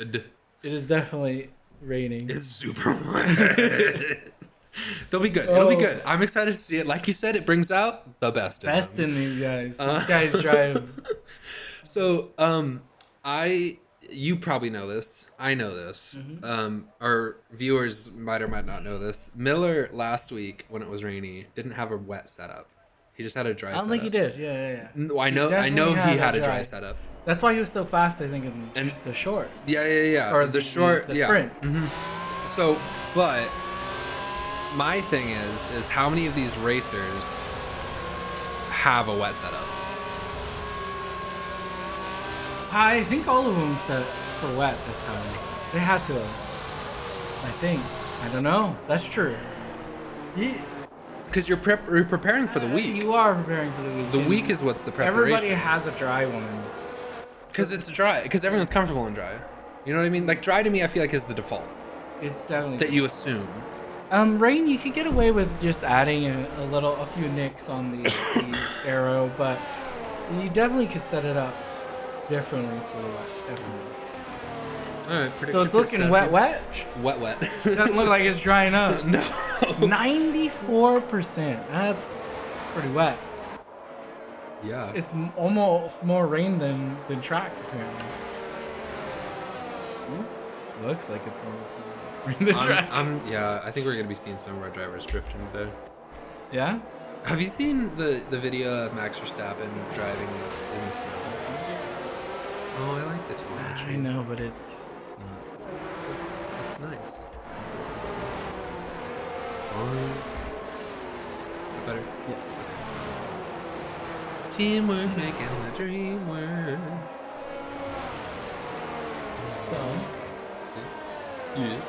It is definitely raining. It's super wet. They'll be good. It'll be good. I'm excited to see it. Like you said, it brings out the best in them. In these guys. These guys drive. So, you probably know this. I know this. Our viewers might or might not know this. Miller last week when it was rainy didn't have a wet setup. He just had a dry setup. I don't think he did. Yeah. No, I know he had a dry setup. That's why he was so fast, I think, in the short. Yeah. Or the short, the sprint. So, but my thing is how many of these racers have a wet setup? I think all of them set for wet this time. They had to. I think. I don't know. That's true. Because you're preparing for the week. You are preparing for the week. The week is what's the preparation. Everybody has a dry one. Because it's dry. Because everyone's comfortable in dry. You know what I mean? Like dry to me, I feel like is the default. It's definitely that you assume. Rain, you could get away with just adding a few nicks on the arrow, but you definitely could set it up differently for the wet. Definitely. All right. So it's looking wet. Wet. Doesn't look like it's drying up. No. 94%. That's pretty wet. Yeah. It's almost more rain than track apparently. Looks like it's almost more rain than track. I think we're gonna be seeing some of our drivers drifting today. Yeah. Have you seen the video of Max Verstappen driving in the snow? Oh, I like the telemetry. I know, but it's not. It's nice. Fun. Is that better? Yes. Teamwork making the dream work. So. Yeah.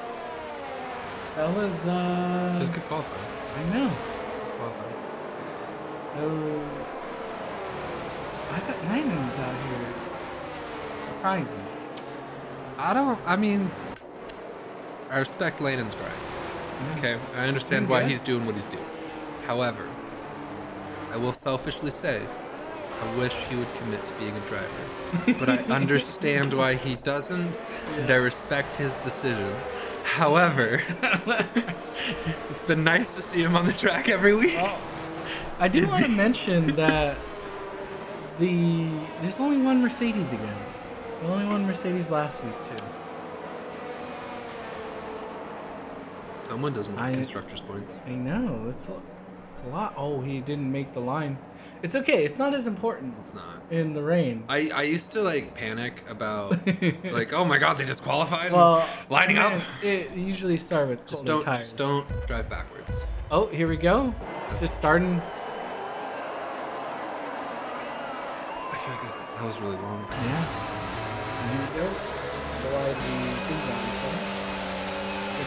That was It was good qualifying. I know. Good qualifying. Oh. I got Landon's out here. Surprising. I respect Landon's grind. Okay, I understand why he's doing what he's doing. However, I will selfishly say, I wish he would commit to being a driver. But I understand why he doesn't, and I respect his decision. However, it's been nice to see him on the track every week. Oh. I do want to mention that there's only one Mercedes again. There's only one Mercedes last week too. Someone doesn't want constructors points. I know, it's a lot. Oh, he didn't make the line. It's okay. It's not as important. It's not in the rain. I used to panic about oh my god, they disqualified. Well, lining up. It usually starts with tires. Just don't drive backwards. Oh, here we go. It's just starting. I feel like that was really long. Yeah. Here we go.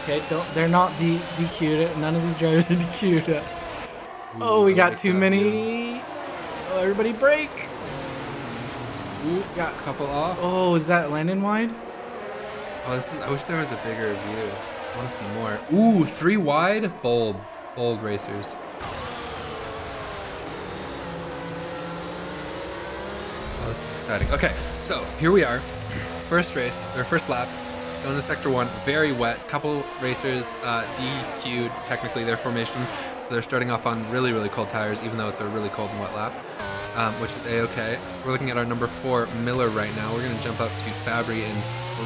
Okay, they're not DQ'd. None of these drivers are DQ'd. Oh, we got too many. Oh, everybody brake. Ooh, got a couple off. Oh, is that Landon wide? Oh, I wish there was a bigger view. I want to see more. Ooh, 3 wide. Bold racers. Oh, this is exciting. Okay, so here we are. First lap. Going to sector 1, very wet. Couple racers DQ'd technically their formation, so they're starting off on really, really cold tires, even though it's a really cold and wet lap, which is a-okay. We're looking at our number 4 Miller right now. We're gonna jump up to Fabry in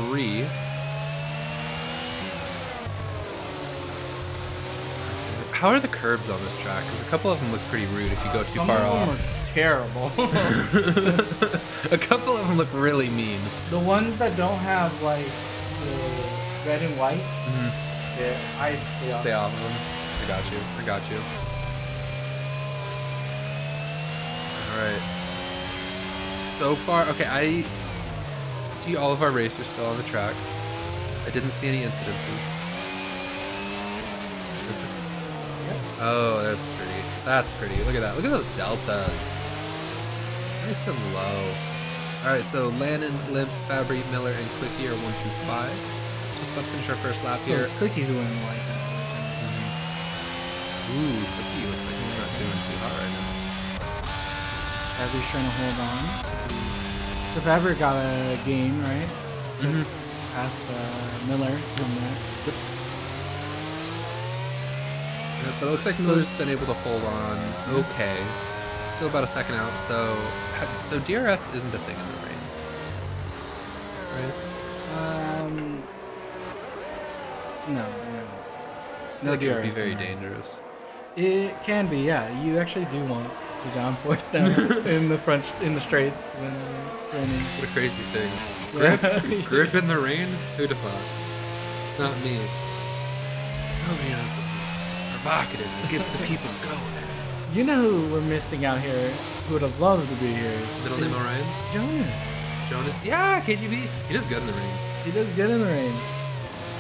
3. How are the curbs on this track? Because a couple of them look pretty rude if you go too far off. Some are terrible. A couple of them look really mean. The ones that don't have the red and white, I'd stay off of them. I got you. Alright. So far, okay, I see all of our racers still on the track. I didn't see any incidences. Is it? Yep. Oh, that's pretty. That's pretty. Look at that. Look at those deltas. Nice and low. Alright, so Landon, Limp, Fabry, Miller, and Clicky are 1, 2, 5. Just about to finish our first lap here. So it's Clicky doing like that. Ooh, Clicky looks like he's not doing too hot right now. Fabry's trying to hold on. So Fabry got a gain, right? past Miller on that. Yeah, but it looks like Miller's been able to hold on okay. Still about a second out, so DRS isn't a thing in the rain, right? No. I feel like it would be very dangerous. It can be, yeah. You actually do want the downforce down in the straights when it's raining. What a crazy thing. Yeah. Grip in the rain? Who'd have thought? Not me. Nobody knows it's provocative. It gets the people going. You know who we're missing out here, who would have loved to be here? Middle name Orion? Jonas? Yeah, KGB. He does good in the rain. He does good in the rain.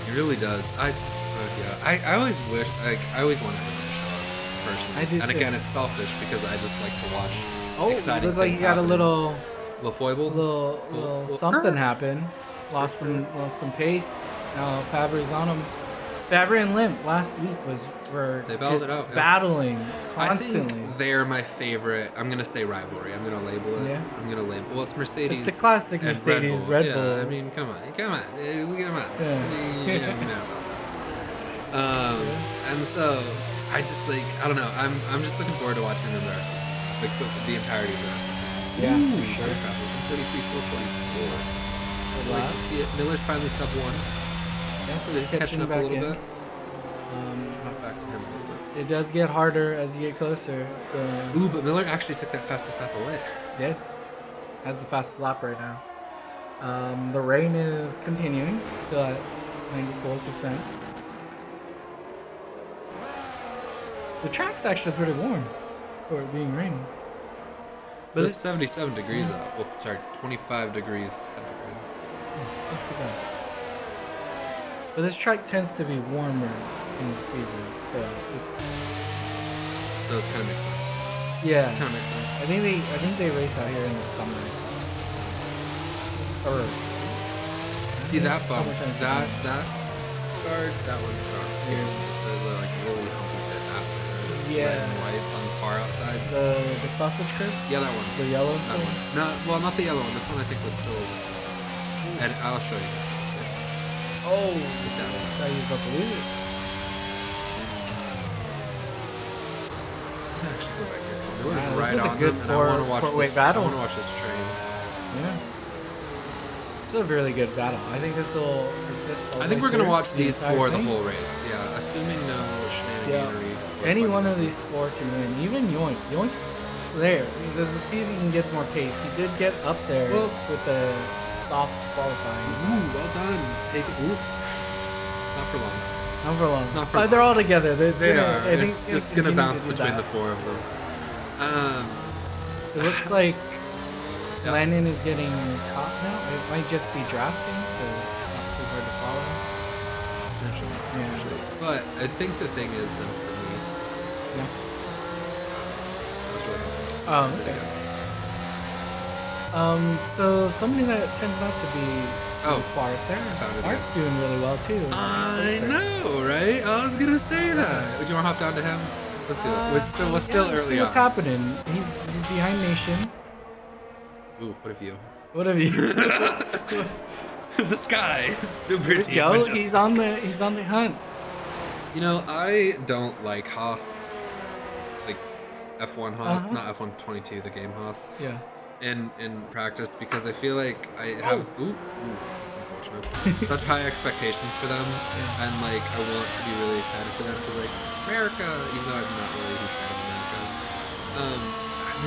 He really does. I always wish, I always wanted him to show up personally. I do and too. again, it's selfish because I just like to watch exciting looked like things he got happen. a little foible, little something happened. Lost some pace. Now Fabry's on him. Fabry and Limp last week were they battled just it out, yeah. battling constantly. I think they're my favorite. I'm gonna say rivalry. I'm gonna label it. Yeah. I'm gonna label. Well, it's Mercedes. It's the classic and Mercedes Red Bull. Yeah, I mean, come on. Yeah. And so I just I don't know. I'm just looking forward to watching them the rest of the season, like the entirety of the rest of the season. Yeah, Ooh, for sure. very fast. It's 133, 444. I'd like to see it. Miller's finally sub 1. Yeah, So he's catching up a little bit. Hop back to him a little bit. It does get harder as you get closer. So Ooh, but Miller actually took that fastest lap away. yeah, has the fastest lap right now. The rain is continuing, still at 94%. The track's actually pretty warm for it being rainy. But it's 77 degrees out. Well, sorry, 25 degrees centigrade. It's not too bad. But this track tends to be warmer in the season, so it's So it kind of makes sense. yeah. Kind of makes sense. I think they race out here in the summer. Or See that bump, summertime. that guard, that one scares me. The like really humpy bit after the Yeah. red and whites on the far outsides. the sausage curve, Yeah, that one. the yellow That curve? one. No, well, not the yellow one. This one I think was still. And I'll show you. Oh, does. now you're about to lose it. I'm gonna actually go back here because Miller's Wow, this right is a on good them, and I want to watch four-way this. battle. I want to watch this train. Yeah. It's a really good battle. I think this will persist. I think we're gonna watch these entire for the thing. whole race. Yeah, assuming no shenaniganery. Yeah. Any one of these four can win. Even Yoink. Yoink's there. We'll see if he can get more pace. He did get up there with the soft qualifying. Ooh, well done. Take it. Ooh. Not for long. Not for long. Not for long. They're all together. They are. I think It's just gonna bounce between the four of them. It looks like Yeah. Lennon is getting caught now. It might just be drafting, so it's not too hard to follow. Potentially. Yeah. Potentially. But I think the thing is, though, for me, Yeah. that's really nice. Oh, There okay. you So somebody that tends not to be too Oh. far up there. Found it Art's doing really well too. I know, right? I was gonna say that. Would you want to hop down to him? Let's do it. We're still let's see early what's on. happening. He's behind Nation. Ooh, what have you? What have you? The sky, super team. Go. Majestic. He's on the hunt. You know, I don't like Haas, like F1 Haas, not F1 22, the game Haas, Yeah. in practice because I feel like I have that's unfortunate. Such high expectations for them, and like I want to be really excited for them because like America, even though I'm not really a huge fan of America,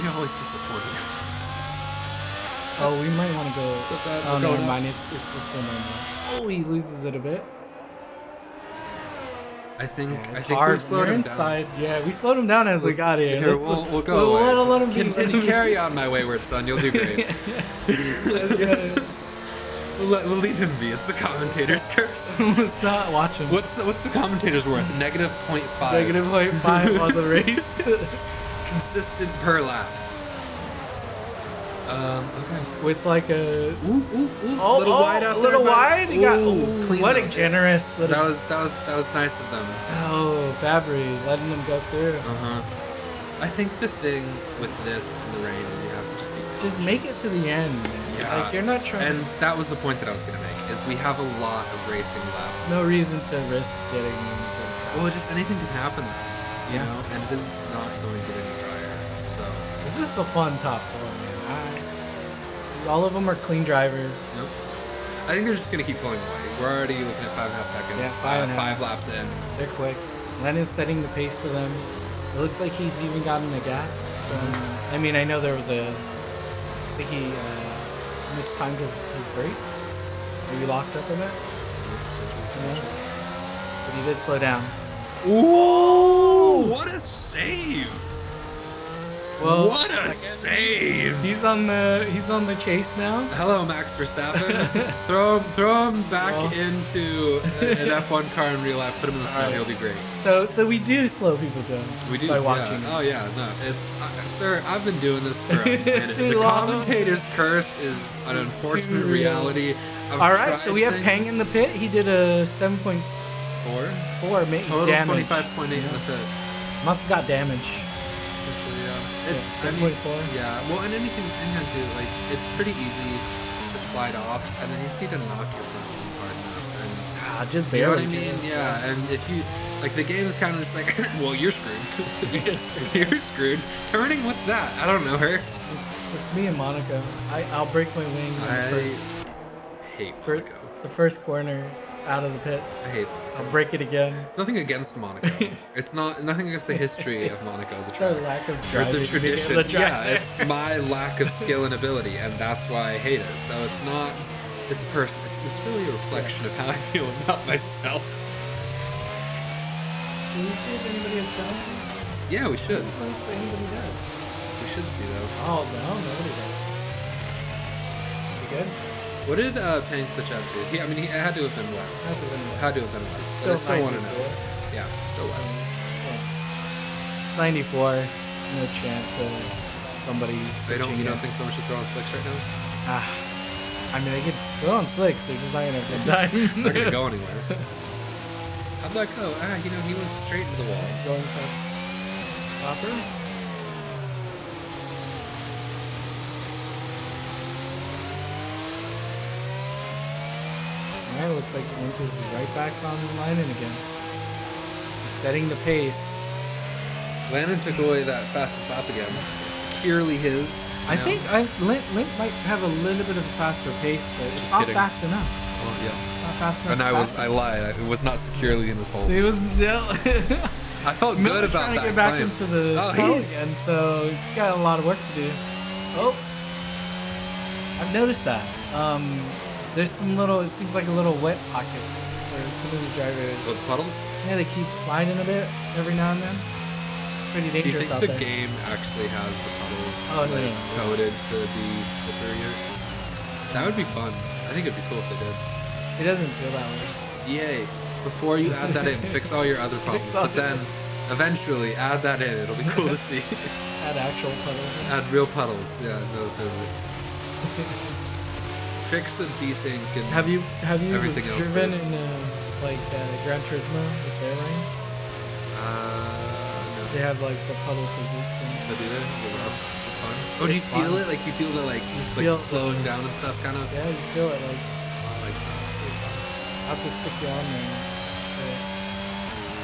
they always disappoint. Oh, we might want to go. Is that bad? Oh, We're never going up? mind. It's just the normal. Oh, he loses it a bit. I think It's I think hard. we've slowed We're him inside. Yeah, we slowed him down as we got here. Here, we'll go. We'll let him be. Continue, carry on, my wayward son. You'll do great. We'll leave him be. It's the commentator's curse. Let's not watch him. What's the commentator's worth? Negative 0.5. Negative 0.5 on the race. Consistent per lap. Okay. With like a Little wide out a there. little but- wide. He got clean what a out. generous. That was nice of them. Oh, Fabry letting them go through. I think the thing with this in the rain is you have to just be Just make it cautious. to the end. Man. Yeah. Like you're not trying. And that was the point that I was gonna make. is we have a lot of racing laps. No reason to risk getting into Well, just anything can happen, you Yeah. know, and it is not going to get any drier. So, This is a fun top 4, man. All of them are clean drivers. nope. I think they're just going to keep pulling away. We're already looking at 5.5 seconds. Yeah, 5.5. 5 laps in. They're quick. Lennon's setting the pace for them. It looks like he's even gotten a gap. I mean, I know there was I think he mistimed his brake. Are you locked up in that? Yes. But he did slow down. Ooh, what a save! Well, What a save! he's on the chase now. Hello, Max Verstappen. throw him back into an F1 car in real life. Put him in the snow. Alright. He'll be great. So we do slow people down. We do by watching. Yeah. Oh yeah, no, it's sir. I've been doing this for a minute. Too The long. commentator's curse is an unfortunate too real. reality. I've All right, tried so we have Peng things. in the pit. He did a 7.4 Total damage. 25.8 in the pit. Must have got damage. Essentially, yeah. It's Yeah, I mean, 7.4. yeah. Well, and anything too. Like it's pretty easy to slide off, and then you just need to knock your front wing hard enough. And Just you know what barely. I mean? Yeah. And if you like, the game is kind of just like, well, you're screwed. You're screwed. You're screwed. Turning, what's that? I don't know her. It's me and Monaco. I'll break my wing in the hate first, Monaco. the first corner out of the pits. I hate Monaco. I'll break it again. It's nothing against Monaco. It's nothing against the history of Monaco as a It's our track. lack of Or driving. the to be tradition. able to drive Yeah, there. it's my lack of skill and ability, and that's why I hate it. So it's not. It's a person. It's really a reflection of how I feel about myself. Can you see if anybody has done? Yeah, we should. I don't know if anybody does. We should see though. Oh no, nobody does. You good? What did Peng switch out to? It had to have been West. Had to have been West. But I still want to know. Yeah, still West. It's 94. No chance of somebody. You don't switching in. think someone should throw on slicks right now? I mean, they could go on slicks. They're just not gonna have good time. They're gonna go anywhere. How'd that go? He went straight into the wall. Going past Hopper. Alright, looks like Olympus is right back on the line in again. Just setting the pace. Landon took away that fastest lap again. It's securely his. I think Link might have a little bit of a faster pace, but it's Just not kidding. fast enough. Oh, yeah. It's not fast enough. And I lied. It was not securely in this hole. It was no. I felt good Miller's about trying that to get back claim. into the Oh, tunnel he's- again, so it's got a lot of work to do. Oh, I've noticed that. There's some little. It seems like a little wet pockets where some of the drivers. With puddles? Yeah, they keep sliding a bit every now and then. Pretty Do you dangerous think out the there. game actually has the puddles Oh, no, no. coded to be slipperier? That would be fun. I think it'd be cool if they did. It doesn't feel that way. Yay! Before you add that in, fix all your other problems. all But then, eventually, add that in. It'll be cool to see. Add actual puddles. Add real puddles. Yeah, no physics. Fix the desync and Have you Everything else driven first. in Gran Turismo with their lane? no. They have like the puddle physics and But do they? Is it rough? Fun? Oh, do you It's feel fun. it? Like, do you feel the feel- slowing down and stuff, kind of? yeah, you feel it like Like, I have to stick you on there.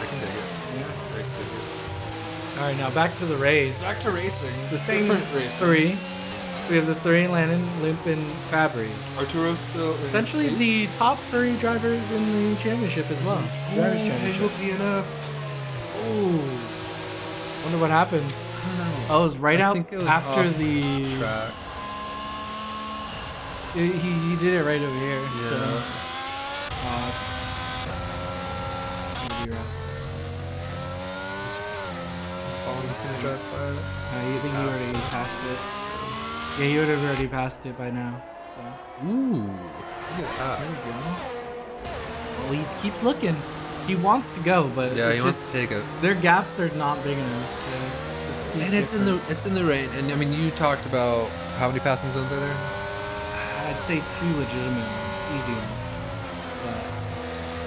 I can dig it. Yeah. I can dig it. All right, now back to the race. Back to racing. the same Different racing. three. So we have the three: Landon, Limp, and Fabry. Arturo's still. Essentially, the top three drivers in the championship as well. Drivers' championship. DNF. Ooh. Wonder what happened. I don't know. Oh, it was right I out think it was after off the. track. He did it right over here. Yeah. So. Maybe wrong. Following's gonna drive by it. I think he already passed it. Yeah, he would have already passed it by now. So. Ooh. Look at that. There we go. Well, he keeps looking. He wants to go, but Yeah, it's he wants just, to take it. their gaps are not big enough. The speed And it's difference. in the rain. And I mean, you talked about how many passing zones are there? I'd say two legitimate ones, easy ones.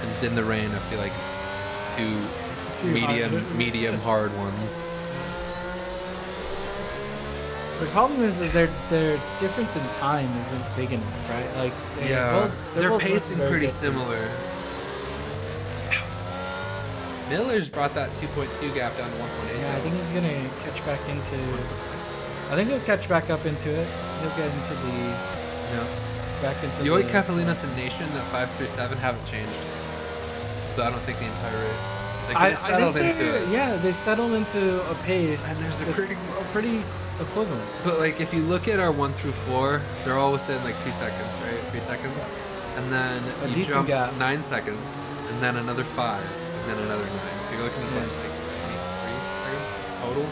And in the rain, I feel like it's two Too hard. medium hard ones. The problem is their difference in time isn't big enough, right? Like they're both pacing very pretty good similar. paces. Miller's brought that 2.2 gap down to 1.8. Yeah, I think he's gonna catch back into. I think he'll catch back up into it. He'll get into the. Yeah. Back into Yoy, the. Kefalinos, and Nation at 537 haven't changed. But I don't think the entire race. Like, they settled into it. Yeah, they settled into a pace. And there's a pretty equivalent. But like, if you look at our 1 through 4, they're all within like 2 seconds, right? 3 seconds, and then you jump gap. 9 seconds, and then another 5, and then another 9. So you're looking at what, like 23 seconds total.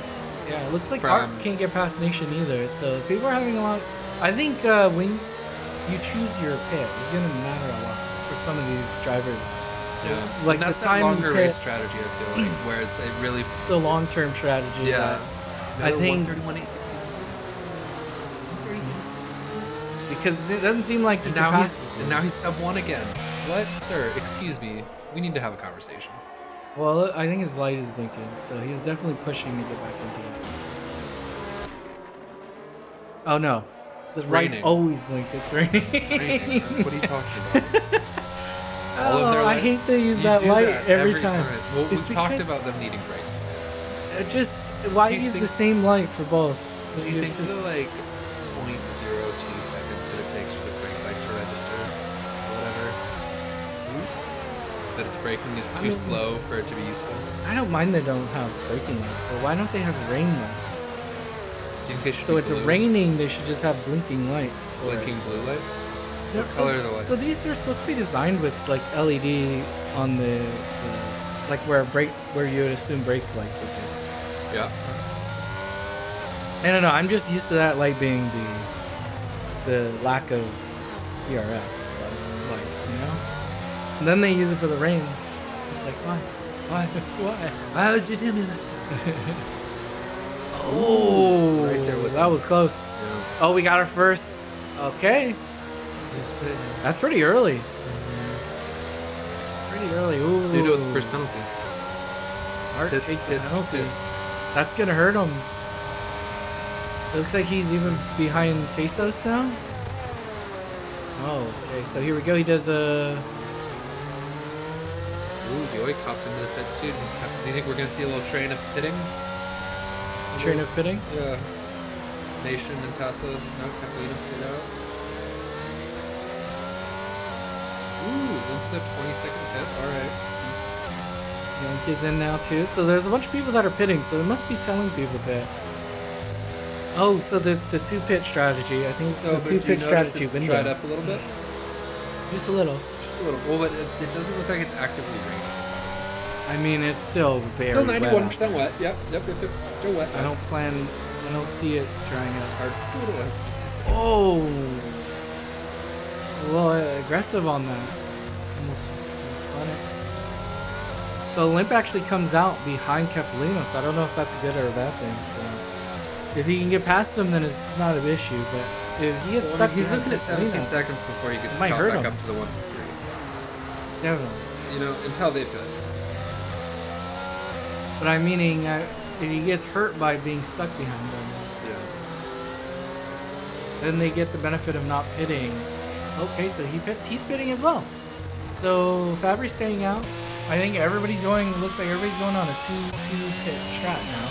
Yeah, it looks like Art can't get past Nation either. So people are having a lot. I think when you choose your pit, it's gonna matter a lot for some of these drivers. Yeah, like and that's the time that longer pit, race strategy. I feel like where it's a really the long-term strategy. Yeah, I think 131.860. Because it doesn't seem like and now he's sub 1 again. What, sir? Excuse me. We need to have a conversation. Well, I think his light is blinking, so he's definitely pushing to get back into it. Oh no, the light's always blink. It's raining. It's raining. What are you talking about? All of their I lights? hate to use that light every time. Well, we've talked about them needing brake lights. Just why use the same light for both? Do you think the like 0.02 seconds that it takes for the brake light to register, or whatever, that it's braking is too slow for it to be useful? I don't mind they don't have braking lights, but why don't they have rain lights? Do you think they should? So it's raining. They should just have blinking lights. Blinking blue lights. What so, color are the lights? So these are supposed to be designed with like LED on the like where you would assume brake lights would be. Yeah. I don't know. I'm just used to that light being the lack of PRS light, you know. And then they use it for the rain. It's like why? Why would you do me that? Oh, right there with that was close. Yeah. Oh, we got our first. Okay. That's pretty early. Pretty early. Ooh. Pseudo with the first penalty. Art takes a penalty. That's gonna hurt him. It looks like he's even behind Tesos now. Oh, okay. So here we go. He does a. Ooh, Joey copped into the pits too. Do you think we're gonna see a little train of pitting? Train of fitting? Yeah. Nation and Tassos. No, Catalina stayed out. Ooh, into the 20-second pit. Alright. Yank is in now too. So there's a bunch of people that are pitting, so it must be telling people that. Oh, so that's the 2-pit strategy. I think it's the 2-pit strategy it's window. dried up a little bit? Just a little. Just a little. Well, but it doesn't look like it's actively raining. I mean, it's still very still 91% wet. Yep. It's still wet. I don't see it drying up. Hard. Oh. A little aggressive on that. Almost spun it. So Limp actually comes out behind Kefalinos. I don't know if that's a good or a bad thing. So if he can get past him, then it's not an issue. But if he gets stuck, he's looking at 17 seconds before he gets caught back up to the 1-3. Definitely. You know, until they pit. But I'm meaning if he gets hurt by being stuck behind them, then they get the benefit of not pitting. Okay, so he pits. He's pitting as well. So Fabry's staying out. I think everybody's going. Looks like everybody's going on a 2-pit strat now.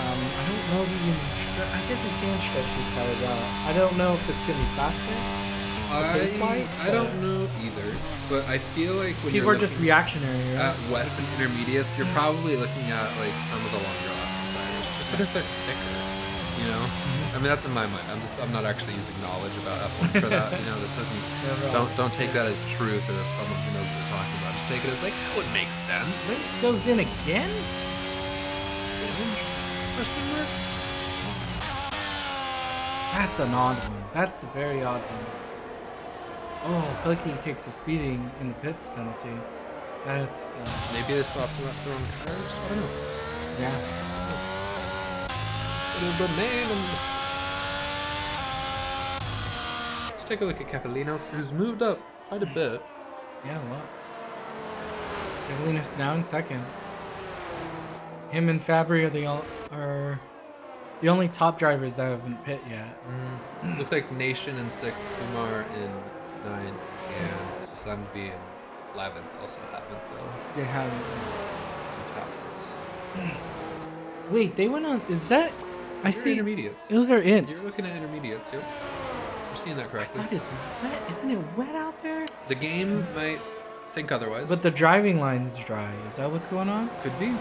I don't know if you can. I guess you can stretch these tires out. I don't know if it's gonna be faster. I don't know either, but I feel like when people are just reactionary, right? At wets and intermediates, you're probably looking at like some of the longer lasting tires, just because they're thicker. You know, I mean that's in my mind. I'm not actually using knowledge about F1 for that. You know, this isn't. Don't take that as truth or someone who knows what they're talking about. Just take it as like that would make sense. Wait, goes in again? Question mark? That's an odd one. That's a very odd one. Oh, Pelican takes a speeding in the pits penalty. That's maybe they swapped them up their own cars. I don't know. Yeah. Let's take a look at Kefalinos, who's moved up quite a bit. Yeah, a lot. Kefalinos now in second. Him and Fabry are The only top drivers that haven't pit yet. Looks like Nation in 6th, Kumar in 9th, and Sunby in 11th also haven't though. They haven't. Passes. Wait, they went on. Is that? I You're see. intermediates. Those are ints. You're looking at intermediate too. You're seeing that correctly. That is wet. Isn't it wet out there? The game might think otherwise. But the driving line's dry. Is that what's going on? Could be.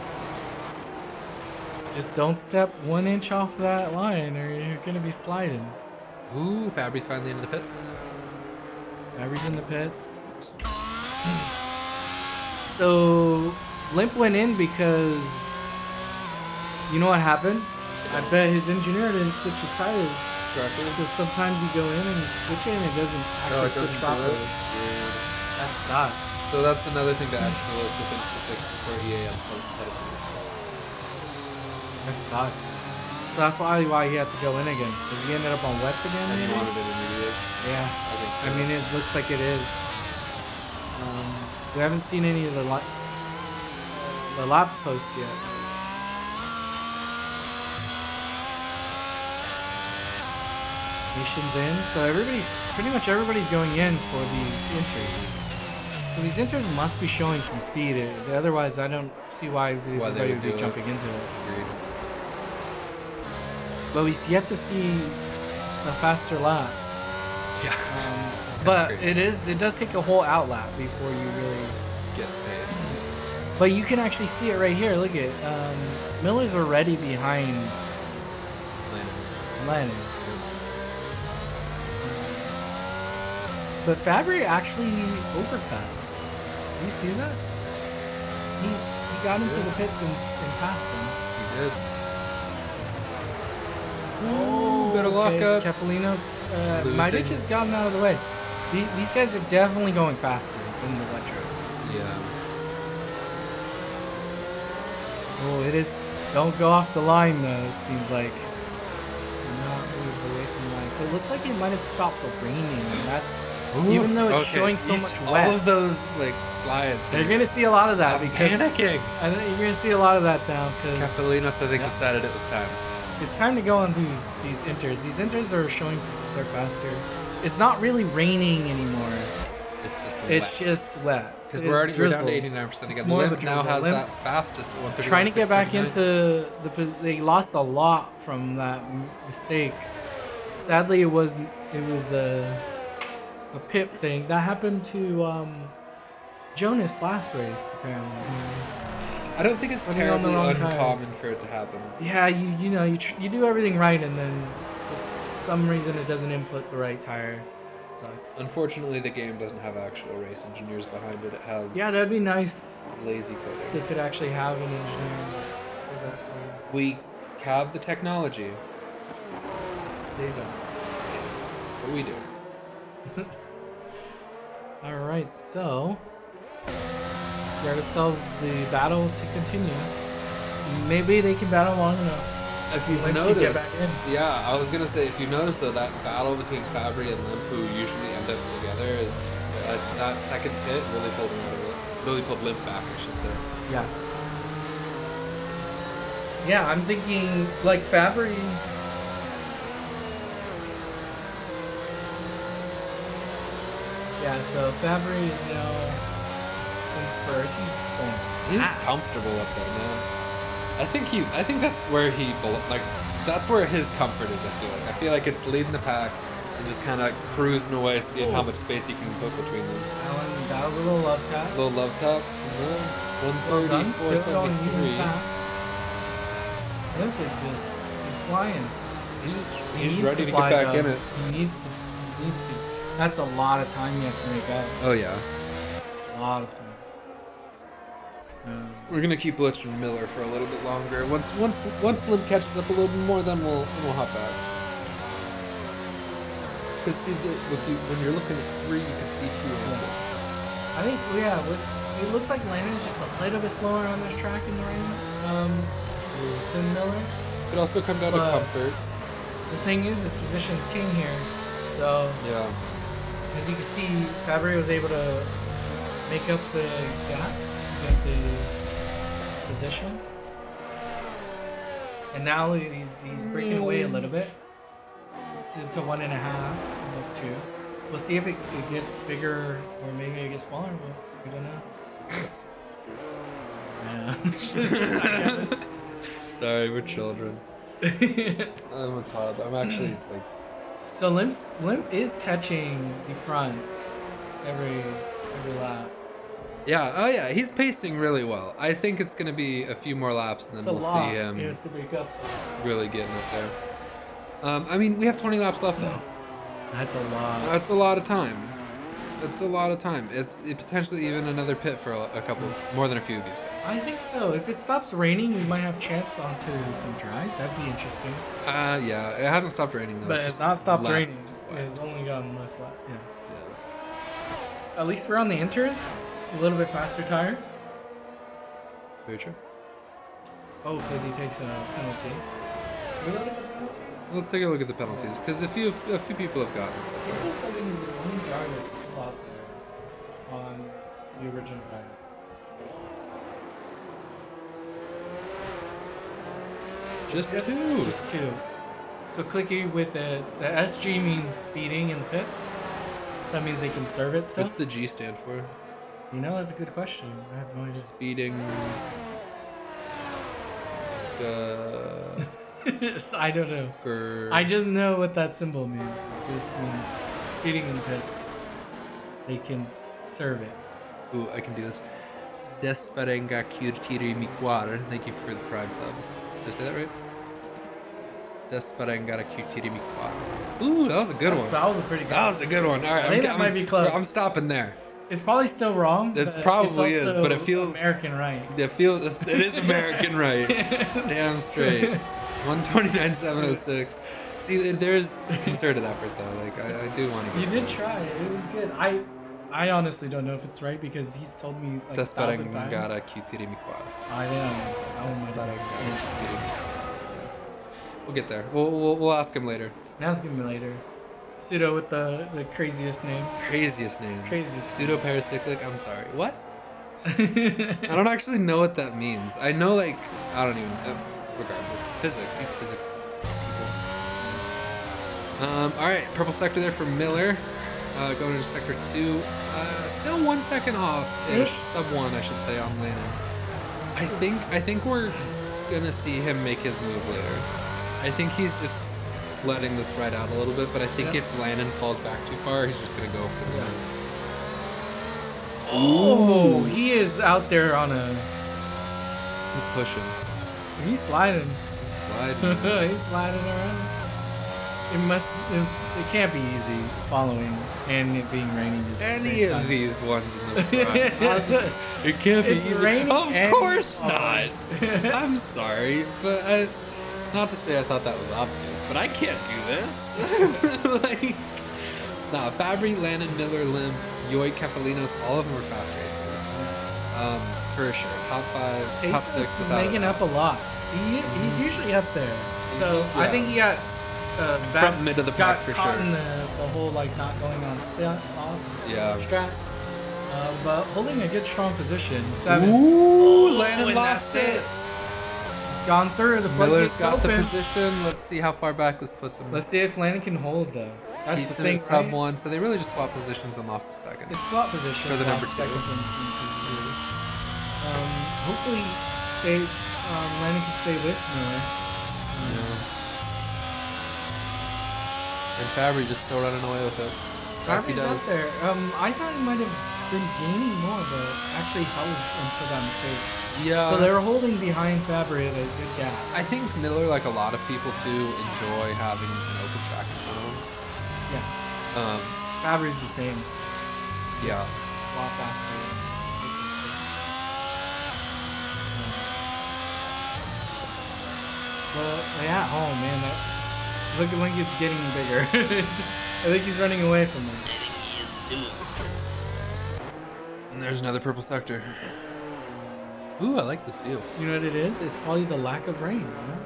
Just don't step 1 inch off that line or you're going to be sliding. Ooh, Fabry's finally into the pits. Fabry's in the pits. So, Limp went in because... You know what happened? I bet his engineer didn't switch his tires. Correctly. So sometimes you go in and switch it and it doesn't actually switch properly. That sucks. So that's another thing to add to the list of things to fix before EA adds competitors. That sucks. So that's why he had to go in again. Because he ended up on wets again. And maybe? he wanted intermediates. Yeah. I think so. I mean, it looks like it is. We haven't seen any of the laps post yet. Nation's in, so pretty much everybody's going in for these inters. So these inters must be showing some speed. Otherwise, I don't see why everybody would be jumping into it. Agreed. But we've yet to see a faster lap. Yeah. But it does take a whole out lap before you really get pace. But you can actually see it right here. Look at Miller's already behind Lennon. But Fabry actually overcut. Do you see that? He got into the pits and passed him. He did. Ooh, better lock up. Kefalinos might have just gotten out of the way. These guys are definitely going faster in the wet tracks. Yeah. Oh, it is. Don't go off the line though. It seems like. Do not move away from the line. So it looks like it might have stopped the raining, and that's. Ooh, even though it's showing so much wet. All of those like slides. You're gonna see a lot of that because panicking. I think you're gonna see a lot of that now because Kefalinos, I think, decided it was time. It's time to go on these inters. These inters are showing they're faster. It's not really raining anymore. It's just wet. It's just wet. Because we're down to 89% again. Limp now has that fastest 131. Trying to get back into they lost a lot from that mistake. Sadly, it was a pip thing that happened to Jonas last race apparently. I don't think it's terribly uncommon for it to happen. Yeah, you do everything right and then just some reason it doesn't input the right tire. It sucks. Unfortunately, the game doesn't have actual race engineers behind it. It has that'd be nice. Lazy coding. They could actually have an engineer. We have the technology. They don't. But we do. Alright, so we got ourselves the battle to continue. Maybe they can battle long enough. If you've noticed, yeah, I was gonna say, if you notice though, that battle between Fabry and Limp, who usually end up together, is that second pit really pulled him out of it. Really pulled Limp back, I should say. Yeah. Yeah, I'm thinking like Fabry. Yeah, so Fabry is now in first. He's comfortable up there, man. I think that's where that's where his comfort is. I feel like it's leading the pack and just kind of cruising away, seeing how much space he can put between them. That was a little love tap. A little love tap. 130, still going even 473. fast. Limp is he's flying. He's ready to get back in it. He needs to. That's a lot of time he has to make up. Oh yeah. A lot of time. We're gonna keep glitching Miller for a little bit longer. Once Limp catches up a little bit more, then we'll hop back. Because see, when you're looking at 3, you can see 2 of them. I think it looks like Landon is just a little bit slower on this track in the rain than Miller. It also comes down to comfort. The thing is position's king here. So yeah. As you can see, Fabry was able to make up the gap, get the position. And now he's breaking away a little bit. It's to 1.5, almost 2. We'll see if it gets bigger or maybe it gets smaller. We don't know. Yeah. Sorry, we're children. I'm a toddler. I'm actually like. So Limp is catching the front every lap. Yeah. Oh yeah. He's pacing really well. I think it's gonna be a few more laps, and then we'll see him He has to break up. really getting up there. I mean, we have 20 laps left though. That's a lot. That's a lot of time. It's a lot of time. It's potentially even another pit for a couple, more than a few of these guys. I think so. If it stops raining, we might have chance onto some dries. That'd be interesting. Yeah, it hasn't stopped raining though. But it's not stopped raining. Wet. It's only gotten less wet. Yeah. Yeah. At least we're on the entrance. A little bit faster tire. Very true. Oh, because he takes a penalty. We look at the penalties. Let's take a look at the penalties, because a few people have gotten them. This looks like he's the only driver that's still out there on the original drivers. Just two. Just 2. So clicky with the SG means speeding in the pits. That means they can serve it still. What's the G stand for? You know, that's a good question. I have no idea. Speeding. I don't know. I just know what that symbol means. It just means speeding in the pits. They can serve it. Ooh, I can do this. Desperenga curtiri mi cuore. Thank you for the prime sub. Did I say that right? Desperenga curtiri mi cuore. Ooh, that was a good one. That was a pretty good one. That was a good one. All right, I think that might be close. I'm stopping there. It's probably still wrong. It's probably is, but it feels American right. It is American right. Damn straight. 129.706. See, there's concerted effort though. Like I do want to. You did try. It was good. I honestly don't know if it's right because he's told me like 1,000 times. Desperengara chiudere mi cuore. I know. We'll get there. We'll ask him later. Ask him later. Pseudo with the craziest names. Craziest names. Craziest. Pseudo paracyclic. I'm sorry. What? I don't actually know what that means. I know like I don't even. Regardless, physics. You physics people. All right, purple sector there for Miller. Going into sector 2. Still 1 second off-ish. Sub 1, I should say, on Landon. I think we're gonna see him make his move later. I think he's just letting this ride out a little bit, but I think if Landon falls back too far, he's just gonna go for the win. Oh, he is out there on a. He's pushing. He's sliding. He's sliding. He's sliding around. It can't be easy following and it being raining. Any of these ones in the front. It can't be easy. Of course not. I'm sorry, but not to say I thought that was obvious, but I can't do this. Like, nah, Fabry, Landon, Miller, Limp, Yoik, Capelinos, all of them are fast racers. For sure. Top 5, top 6. He's making up a lot. He's usually up there. So I think he got front mid of the pack for sure. In the whole like not going on soft strat. But holding a good strong position. 7. Ooh, Landon lost it. He's gone through. The Miller's got the position. Let's see how far back this puts him. Let's see if Landon can hold though. That's Keeps the him thing, at sub right? 1, so they really just swapped positions and lost a second. It's swap position for the number 2. Hopefully, Landon can stay with Miller. And Fabry just still running away with it. As he does. Out there. I thought he might have been gaining more, but actually held until that mistake. Yeah. So they were holding behind Fabry at a good gap. I think Miller, like a lot of people too, enjoy having an open track in front of him. Yeah. Fabry's the same. Yeah. A lot faster. But yeah, oh man, look like it's getting bigger. I think he's running away from him. And there's another purple sector. Ooh, I like this view. You know what it is? It's probably the lack of rain. You know?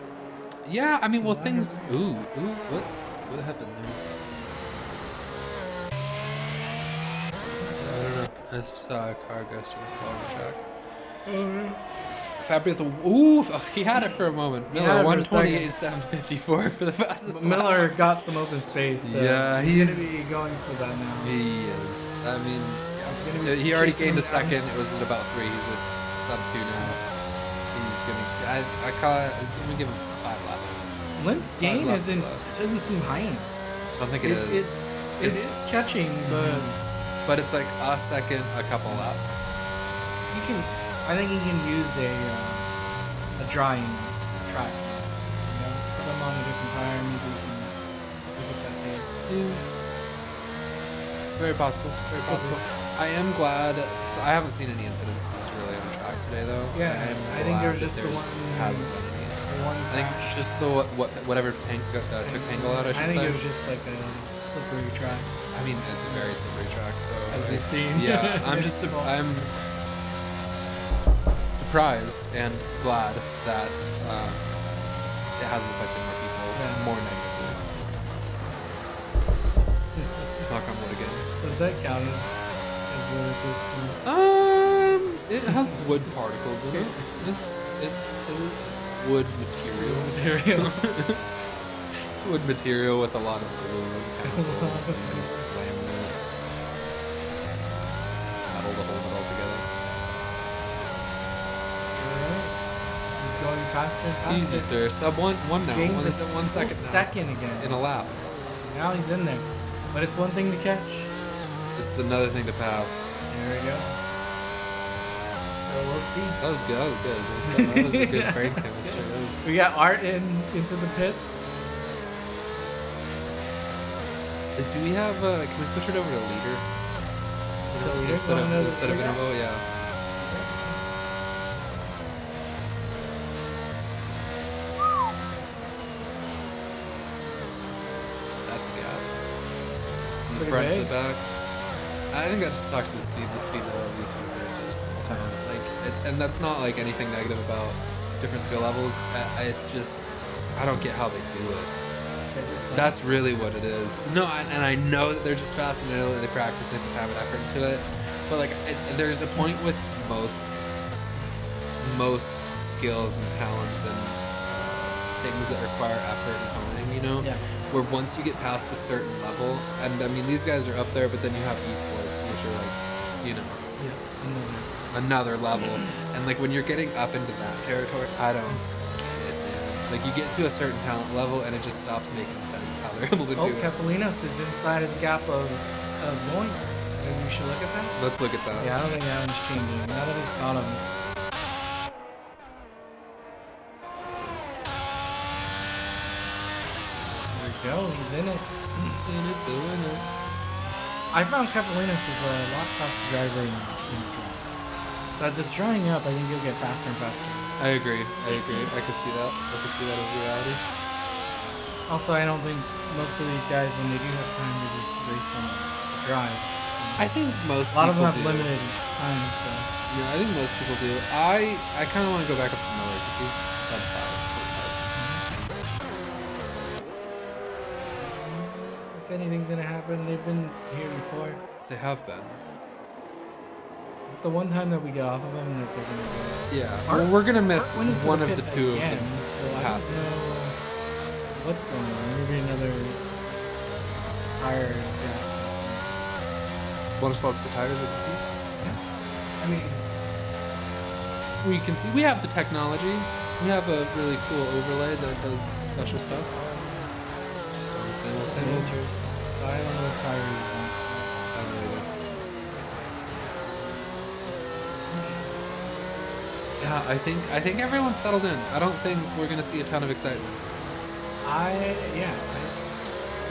Yeah, I mean, well, things. Ooh, what happened there? I don't know. I saw a car go to the slow on the track. Fabio, ooh, he had it for a moment. He had Miller, it for a second. 128.754 for the fastest Miller lap. got some open space. So Yeah, he's gonna be going for that now. He is. I mean, He's he already chasing gained a him down. second. It was at about 3. He's at sub 2 now. He's gonna. I call it. I'm gonna give him 5 laps. Limp's 5 gain laps isn't less. doesn't seem high enough. I don't think it is. It is catching, but it's like a second, a couple laps. you can. I think you can use a drying track. You know, put them on a different tire, maybe you can look at that pace. Very possible. Very possible. I am glad. So I haven't seen any incidences really on track today, though. Yeah, I think there was just the one. Hasn't been any. The one I think crash. just the whatever took Pangle out. I should I think say. it was just like a slippery track. I mean, it's a very slippery track, so As we've seen. Yeah, I'm just I'm surprised and glad that it hasn't affected more people more negatively. Knock on wood again. Does that count as well as this? It has wood particles in it. It's wood material. It's wood material with a lot of glue and chemicals and laminate. Metal to hold it all together. Alright. He's going faster and It's faster. easy, sir. Sub one now. Gains One a is 1 full second now. second again. In a lap. Now he's in there. But it's one thing to catch. It's another thing to pass. There we go. So we'll see. That was good. That was good. That was a good brain chemistry. We got Art into the pits. Do we have? Can we switch it over to leader? So leader Instead going to the of breakout? Invo, yeah. That's a gap. From the Pretty front to big. the back. I think that just talks to the speed level of these two racers. Like, and that's not like anything negative about different skill levels. It's just I don't get how they do it. That's really what it is. No, and I know that they're just fast and they practice and they put time and effort into it. But like, there's a point with most skills and talents and things that require effort and honing, you know, where once you get past a certain level, and I mean these guys are up there, but then you have esports, which are like, you know, another level, and like when you're getting up into that territory, I don't get it, man. Like you get to a certain talent level, and it just stops making sense how they're able to do it. Kefalinos is inside of the gap of Loin. Maybe we should look at that. Let's look at that. Yeah, I don't think that one's changing. Now that he's caught him. There we go, he's in it. And it's a winner. I found Kefalinos is a lot faster driver in the track. So as it's drying up, I think he'll get faster and faster. I agree. I could see that. I could see that as reality. Also, I don't think most of these guys, when they do have time, they just race on a drive. I think most A lot of people them have do. limited time, so. Yeah, I think most people do. I kind of want to go back up to Miller because he's sub 5. If anything's gonna happen, they've been here before. They have been. It's the one time that we get off of them that they're gonna go. Yeah. Well, we're gonna miss Went into one the of the pit two again, of them so I don't passing. know what's going on. Maybe another tire gas. Want to swap the tires with the seat? I mean, We can see we have the technology. We have a really cool overlay that does special stuff. Just on the same old same old. so I don't know what tire he's on. I really don't. Yeah, I think everyone's settled in. I don't think we're gonna see a ton of excitement.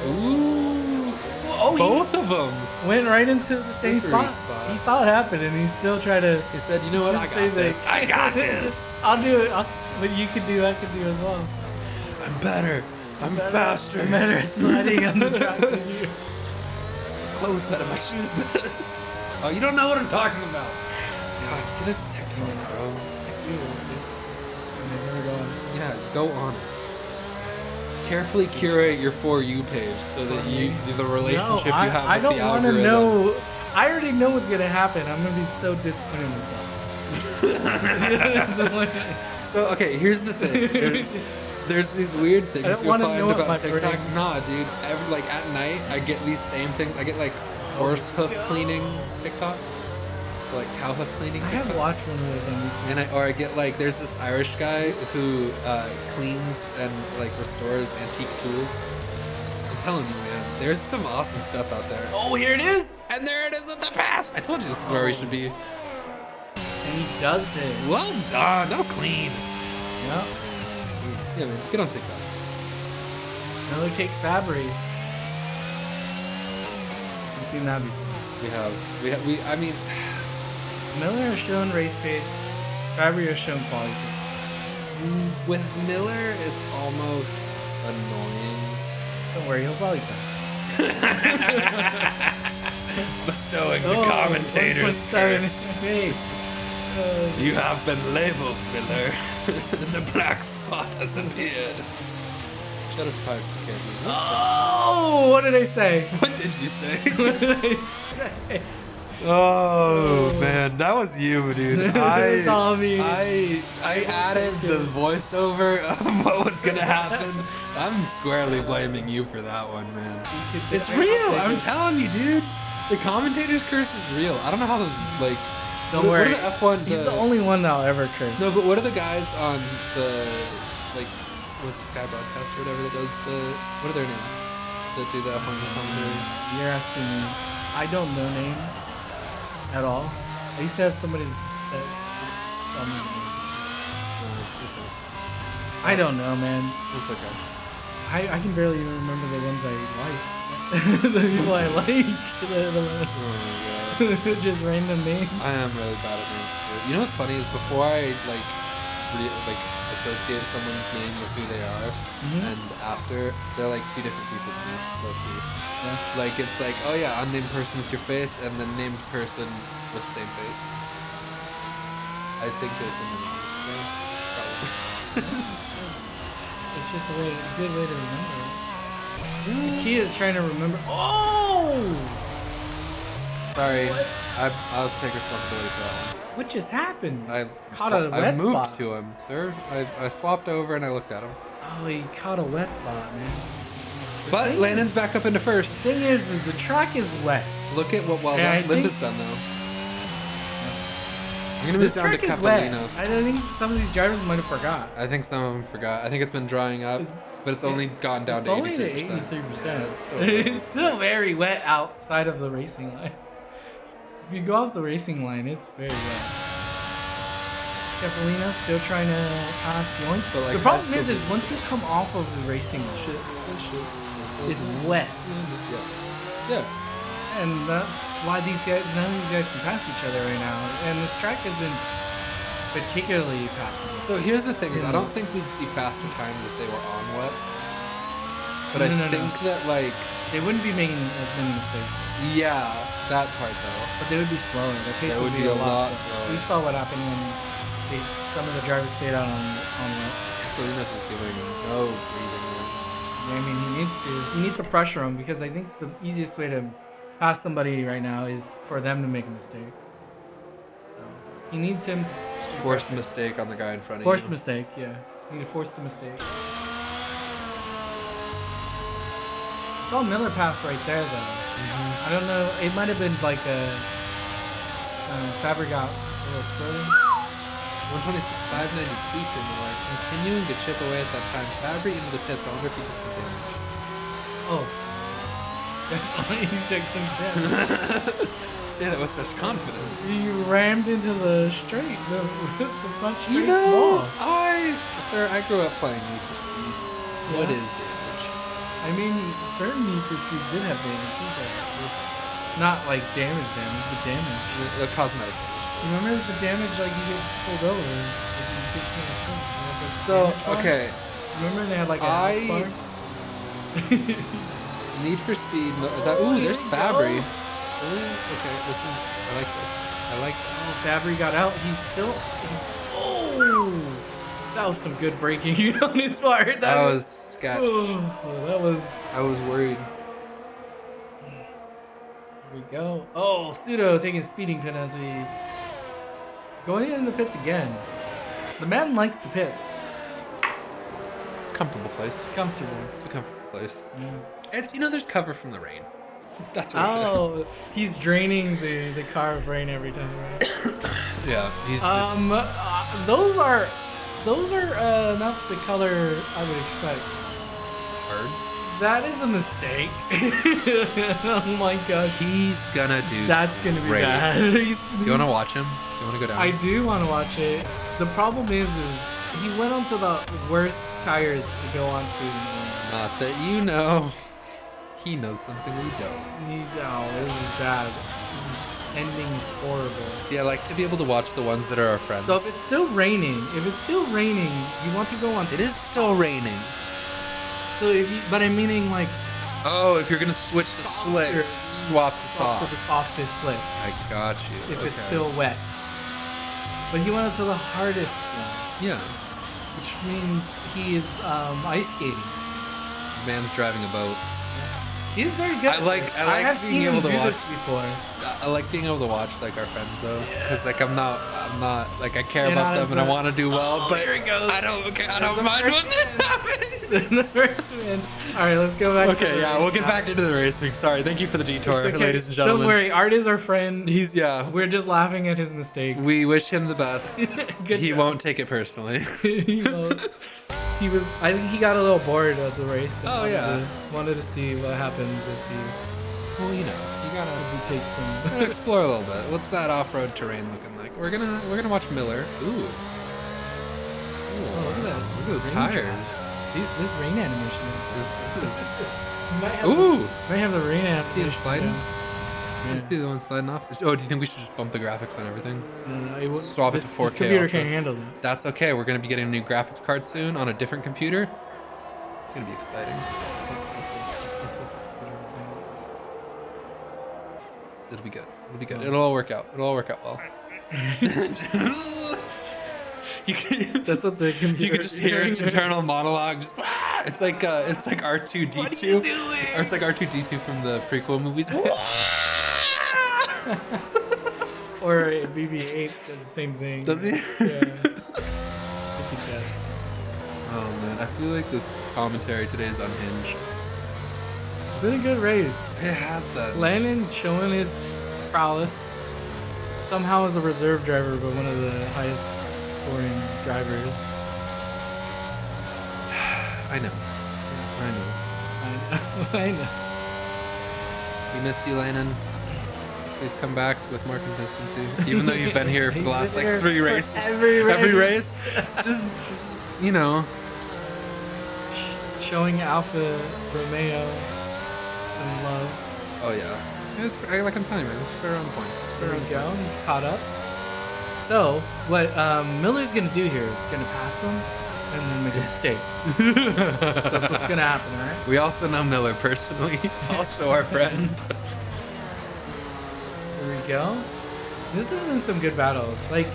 Ooh. Oh, Both of them. went right into the same Slippery spot. spot. He saw it happen, and he still tried to. He said, "You know what? I Just say got this. I got this. I'll do it. What you could do, I could do as well. I'm better. I'm faster. I'm better at sliding on the track than you. My clothes better. My shoes better. Oh, you don't know what I'm talking about. God, get a TikTok, bro. Yeah, go on it. Carefully curate your For You page so that the relationship you have I with don't the want to algorithm. know. I already know what's gonna happen. I'm gonna be so disappointed in myself. So okay, here's the thing. There's these weird things you'll wanna find know what my about TikTok. brain- Nah, dude. Like at night, I get these same things. I get like horse hoof cleaning TikToks, like cow hoof cleaning I TikToks. haven't watched one of those on YouTube. I get like there's this Irish guy who cleans and like restores antique tools. I'm telling you, man, there's some awesome stuff out there. Oh, here it is! And there it is with the pass. I told you this is where we should be. And he does it. Well done. That was clean. Yep. Yeah, man. Get on TikTok. Miller takes Fabry. You've seen that before. I mean, Miller has shown race pace. Fabry has shown quality pace. with Miller, it's almost annoying. Don't worry, he'll probably pass. Bestowing the commentator's 1.7 curse. fake. You have been labeled, Miller. The black spot has appeared. Shout out to Pirates of the Caribbean. Oh, what did I say? What did you say? What did I say? Oh man, that was you, dude. It was all me. I added the voiceover of what was gonna happen. I'm squarely blaming you for that one, man. It's real. I'm telling you, dude. The commentator's curse is real. I don't know how those like. Don't worry. What are the F1? He's the only one that'll ever curse. No, but what are the guys on the like? Was it Sky Broadcast or whatever that does the? What are their names? That do the F1 commentary. You're asking me. I don't know names at all. I used to have somebody that tell me names. I don't know, man. It's okay. I can barely even remember the ones I like. The people I like. Oh my god. Just random names. I am really bad at names too. You know what's funny is before I like associate someone's name with who they are, and after they're like two different people to me. Low-key. Yeah. Like it's like, oh yeah, unnamed person with your face, and then named person with the same face. I think there's something wrong with me. Probably. It's just a good way to remember it. The key is trying to remember. Oh! Sorry, I'll take responsibility for that one. What just happened? I wet moved spot. to him, sir. I swapped over and I looked at him. Oh, he caught a wet spot, man. But thing Landon's back up into first. Thing is the track is wet. Look at what And I Linda's think- done though. I'm gonna This move down to track is wet. Capelinos. I think some of these drivers might have forgot. I think some of them forgot. I think it's been drying up, but it's only gone down It's to only to 83%. 83%. Yeah, it's still It's still very wet outside of the racing line. If you go off the racing line, it's very wet. Capellino still trying to pass Yoink. But like The problem high is school once you come off of the racing line, Shit. it's wet. Yeah. Yeah. And that's why none of these guys can pass each other right now. And this track isn't particularly passable. So here's the thing: is I don't think we'd see faster times if they were on wets. But I think that like they wouldn't be making as many mistakes. yeah, that part though. But they would be slower. Their pace That would be a lot slower. slower. We saw what happened when some of the drivers stayed out on wets. Capelinos is giving no breathing room. I mean, he needs to pressure them because I think the easiest way to pass somebody right now is for them to make a mistake. So he needs him. Just force a mistake on the guy in front of Force you. mistake, yeah. You need to force the mistake. I saw Miller pass right there though. I don't know. It might have been like a Fabry got a little squirrely. 126.592 for Miller. Continuing to chip away at that time. Fabry into the pits. I wonder if he took some damage. Oh. He took some damage. Say that with such confidence. He rammed into the straight, the front straight You know, small. sir, I grew up playing Need for Speed. What Yeah. is damage? I mean, certain Need for Speed did have damage, but not like damage, but damage. The cosmetic damage. Remember the damage, like you get pulled over. Like you get pulled over. So, okay. Remember they had like a health bar? Need for Speed. Ooh, there's Fabry. Ooh, okay, I like this. I like this. Oh, Fabry got out. Oh! That was some good braking on his part. That was sketch. Oh, that was. I was worried. Here we go. Oh, Pseudo taking speeding penalty. Going in the pits again. The man likes the pits. It's a comfortable place. It's comfortable. It's a comfortable place. Yeah. It's, there's cover from the rain. That's what it is. He's draining the car of rain every time, right? Yeah, he's those are not the color I would expect. birds. That is a mistake. Oh my god. He's gonna do. That's gonna be great. bad. Do you want to watch him? Do you want to go down? I do want to watch it. The problem is he went onto the worst tires to go onto. Not that you know. He knows something we don't. This is bad. This is ending horrible. See, I like to be able to watch the ones that are our friends. So if it's still raining, you want to go on. It is still raining. So but I'm meaning like. Oh, if you're gonna switch to slicks, swap to Swap softs. to the softest slick. I got you. If it's still wet. But he went to the hardest one. Yeah. Which means he is ice skating. Man's driving a boat. He's very good. I like have being seen him able to do watch. this before. I like being able to watch like our friends though, because like I'm not like I care You're about not them and I want to do well, but here it goes. I don't mind when this happens. The first man. All right, let's go back. Okay, to the yeah, race we'll get now. back into the racing. Sorry, thank you for the detour, It's okay. ladies and gentlemen. Don't worry, Art is our friend. We're just laughing at his mistake. We wish him the best. Good He job. won't take it personally. He won't. I think he got a little bored of the race. And wanted to see what happens if he. Well, you gotta take some. we're gonna explore a little bit. What's that off-road terrain looking like? We're gonna watch Miller. Ooh. Oh, look at that. Look at those Rain tires. This rain animation. Ooh. Might have the rain animation. See him sliding? Yeah. You see the one sliding off? Oh, do you think we should just bump the graphics on everything? No, Swap it to 4K This computer Ultra. can't handle it. That's okay. We're gonna be getting a new graphics card soon on a different computer. It's gonna be exciting. It'll be good. It'll be good. It'll all work out. It'll all work out well. That's what the computer. You could just hear its internal monologue. Just it's like R2D2. What are you doing? Or it's like R2D2 from the prequel movies. Or BB-8 does the same thing. Does he? Yeah. I think he does. Oh man, I feel like this commentary today is unhinged. It's been a good race. It has been. Landon showing his prowess. Somehow as a reserve driver, but one of the highest scoring drivers. I know. I know. We miss you, Landon. Please come back with more consistency. Even though you've been here for the last like 3 races. Every race. Just Showing Alfa Romeo some love. Oh yeah. I'm telling you, man. Spare on points. There we go. He's caught up. So, what Miller's going to do here is going to pass him and then make a mistake. So that's what's going to happen, alright? We also know Miller personally. Also our friend. There we go. This has been some good battles. Like,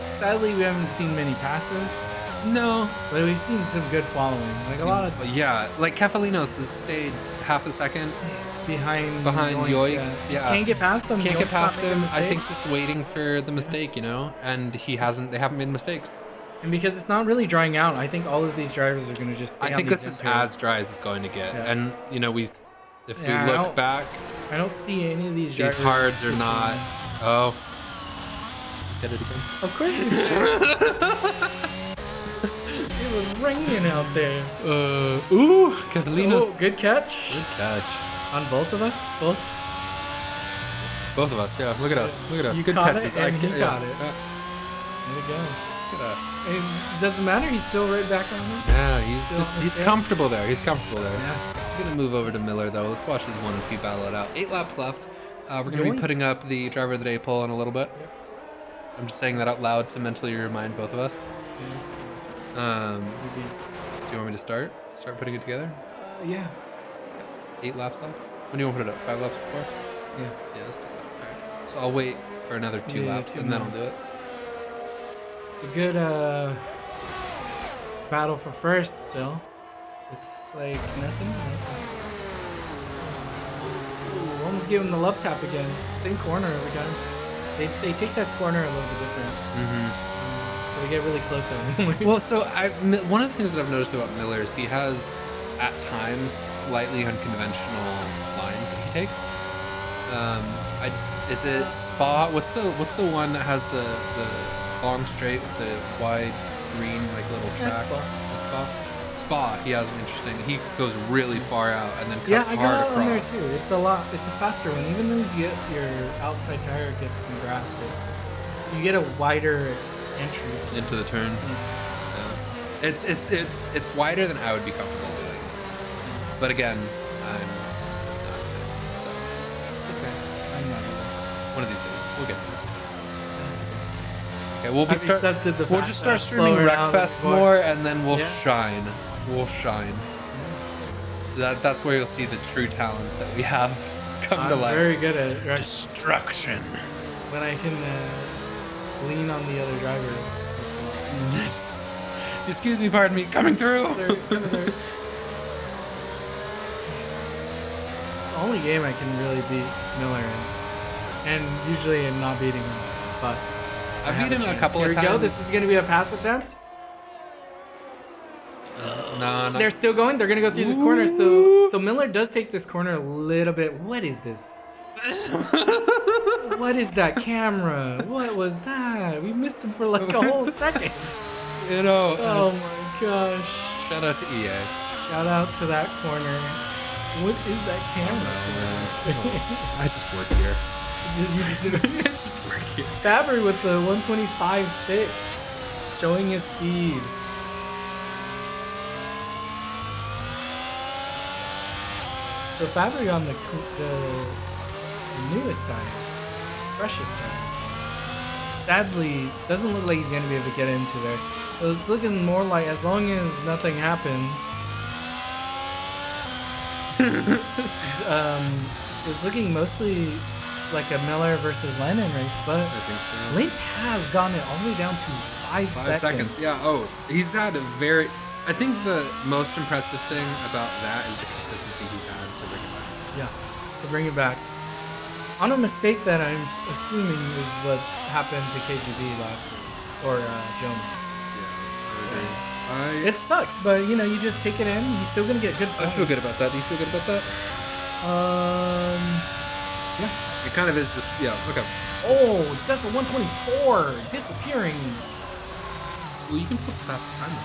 sadly, we haven't seen many passes. No. But we've seen some good following. Like, a lot of Yeah, like Kefalinos has stayed half a second behind Yoik. Just can't get past them. Can't get Yoik's not past making him. I think mistakes. just waiting for the mistake, and they haven't made mistakes. And because it's not really drying out, I think all of these drivers are going to just stay I on think these this is intros. as dry as it's going to get. Yeah. And if we Yeah, look back, I don't see any of these drivers. these hards are switching. not. Oh. Get it again. Of course you did. It was raining out there. Ooh, Kefalinos. Oh, good catch. Good catch. On both of us? Both? Both of us, yeah. Look at us. Look at us. You Good caught catches. it and he yeah. caught it. Yeah. There we go. Look at us. It doesn't matter, he's still right back on it. Yeah, Still he's okay. comfortable there. He's comfortable there. Yeah. I'm gonna move over to Miller though. Let's watch his 1 and 2 battle it out. 8 laps left. We're gonna be putting up the driver of the day poll in a little bit. Yep. I'm just saying that out loud to mentally remind both of us. Do you want me to start putting it together? Yeah. 8 laps left. When do you want to put it up? 5 laps before? Yeah. Yeah, let's do that. All right. So I'll wait for another 2 Yeah, laps 2 and then more. I'll do it. It's a good battle for first still. Looks like nothing. Ooh, almost gave him the love tap again. Same corner every time. They take this corner a little bit different. So they get really close at Miller. Well, so one of the things that I've noticed about Miller is he has, at times, slightly unconventional lines that he takes. Is it Spa? What's the one that has the long straight with the wide green like little track? That's Spa. That's Spa. He has an interesting. He goes really far out and then cuts I hard got on there across. too. It's a faster one. Even though you get your outside tire gets some grass, you get a wider entry Into the turn. Yeah. It's wider than I would be comfortable doing. But again, I'm not good. So I'm not either. one of these days we'll get there. Okay, we'll just start streaming Wreckfest more, and then we'll shine. We'll shine. That's where you'll see the true talent that we have come to life. I'm very good at Wreck. Destruction. When I can lean on the other driver. Excuse me, pardon me, coming through. Coming through. The only game I can really beat Miller in, and usually I'm not beating him, but I've beat him a couple of times. Here we go. This is going to be a pass attempt. No. They're still going. They're going to go through this corner. So Miller does take this corner a little bit. What is this? What is that camera? What was that? We missed him for like a whole second. You know. Oh my gosh. Shout out to EA. Shout out to that corner. What is that camera? I just work here. I just work here. Fabry with the 125.6, showing his speed. So Fabry on the newest tires, freshest tires. Sadly, doesn't look like he's gonna be able to get into there. So it's looking more like, as long as nothing happens, it's looking mostly like a Miller versus Lennon race, but I think so. Link has gotten it all the way down to 5 seconds. 5 seconds, yeah. Oh, he's had a very. I think the most impressive thing about that is the consistency he's had to bring it back. Yeah, to bring it back. On a mistake that I'm assuming is what happened to KGB last race, or Jonas. Yeah, I agree. It sucks, but you know, you just take it in. You're still gonna get good points. I feel good about that. Do you feel good about that? Yeah. It kind of is just, yeah, okay. Oh, that's a 124 disappearing. Well, you can put the fastest time on.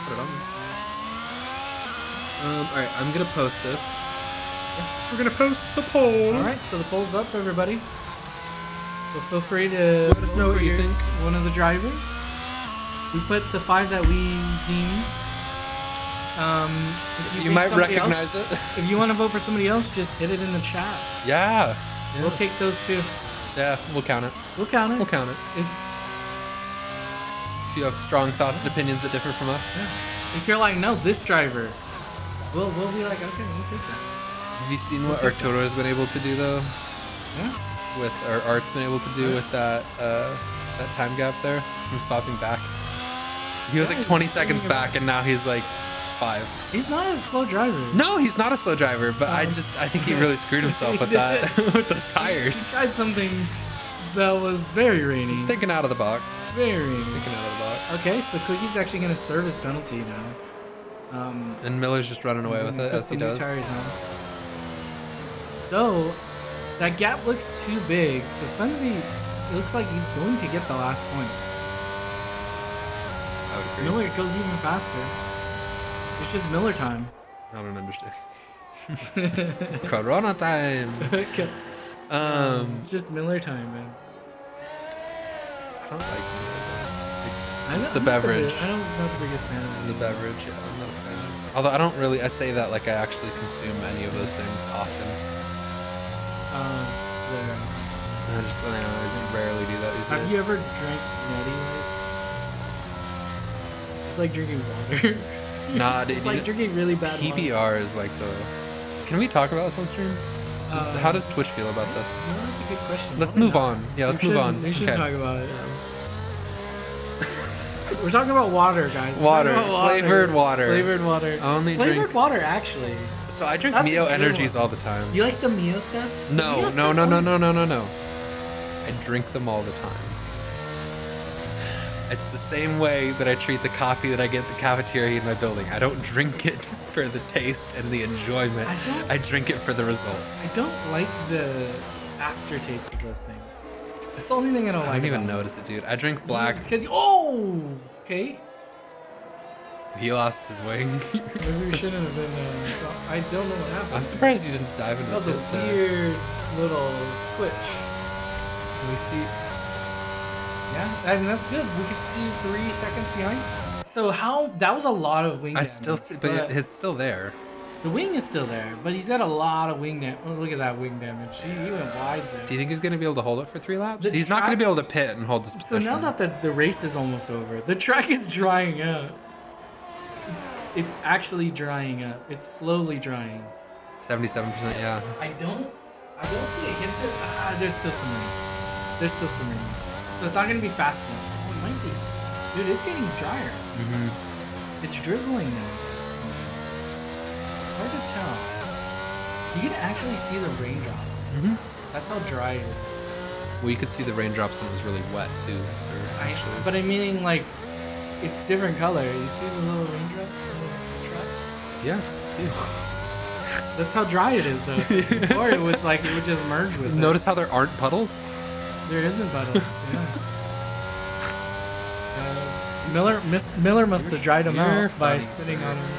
Put it on. Alright, I'm gonna post this. We're gonna post the poll. Alright, so the poll's up, everybody. So feel free to let us know what you think. One of the drivers. We put the 5 that we deemed. If you might recognize it. If you want to vote for somebody else, just hit it in the chat. Yeah. We'll take those too. Yeah, we'll count it. We'll count it. We'll count it. If you have strong thoughts and opinions that differ from us. Yeah. If you're like, no, this driver, we'll be like, okay, we'll take that. Have you seen what Arturo has been able to do though? Yeah. With or Art's been able to do with that time gap there from swapping back. He was like 20 seconds back, and now he's like 5. He's not a slow driver. No, he's not a slow driver, but I think he really screwed himself with that with those tires. He tried something that was very rainy. Thinking out of the box. Very rainy. Thinking out of the box. Okay, so Cookie's actually gonna serve his penalty now. And Miller's just running away with it as he does. Tires on. So that gap looks too big. So Sunday, it looks like he's going to get the last point. I would agree. Miller goes even faster. It's just Miller time. I don't understand. Corona time. It's just Miller time, man. I don't like Miller. The beverage. I'm not the biggest fan of the beverage. Yeah, I'm not a fan. Although I don't really, I say that like I actually consume any of those things often. I rarely do that. Have you ever drank Natty Light? It's like drinking water. Nah, it's like drinking really bad PBR water. is like the. Can we talk about this on stream? How does Twitch feel about this? That's a good question. Let's move on. Yeah, let's move on. We should talk about it. We're talking about water, guys. Water. Flavored water. Flavored water. Only flavored water, actually. So I drink Mio Energies all the time. You like the Mio stuff? No. I drink them all the time. It's the same way that I treat the coffee that I get at the cafeteria in my building. I don't drink it for the taste and the enjoyment. I drink it for the results. I don't like the aftertaste of those things. That's the only thing I don't like. I don't even notice it, dude. I drink black. Oh, okay. He lost his wing. Maybe we shouldn't have been. I don't know what happened. I'm surprised you didn't dive into that was a weird little twitch. Can we see? Yeah, I mean that's good. We could see 3 seconds behind. So that was a lot of wing damage. I still see, but it's still there. The wing is still there, but he's got a lot of wing damage. Oh, look at that wing damage. He went wide there. Do you think he's going to be able to hold it for 3 laps? He's not going to be able to pit and hold this position. So now that the race is almost over, the track is drying out. It's actually drying up. It's slowly drying. 77%, yeah. I don't see it hits it. There's still some rain. There's still some rain. So it's not gonna be fast enough. Oh, it might be. Dude, it's getting drier. It's drizzling now. It's hard to tell. You can actually see the raindrops. That's how dry it is. Well, you could see the raindrops when it was really wet too. So actually, but I mean, like, it's different color. You see the little raindrops on the truck? Yeah. That's how dry it is, though. Before it was like it would just merge with it. Notice how there aren't puddles? There isn't puddles. Yeah. Miller must have dried them out by spitting on them.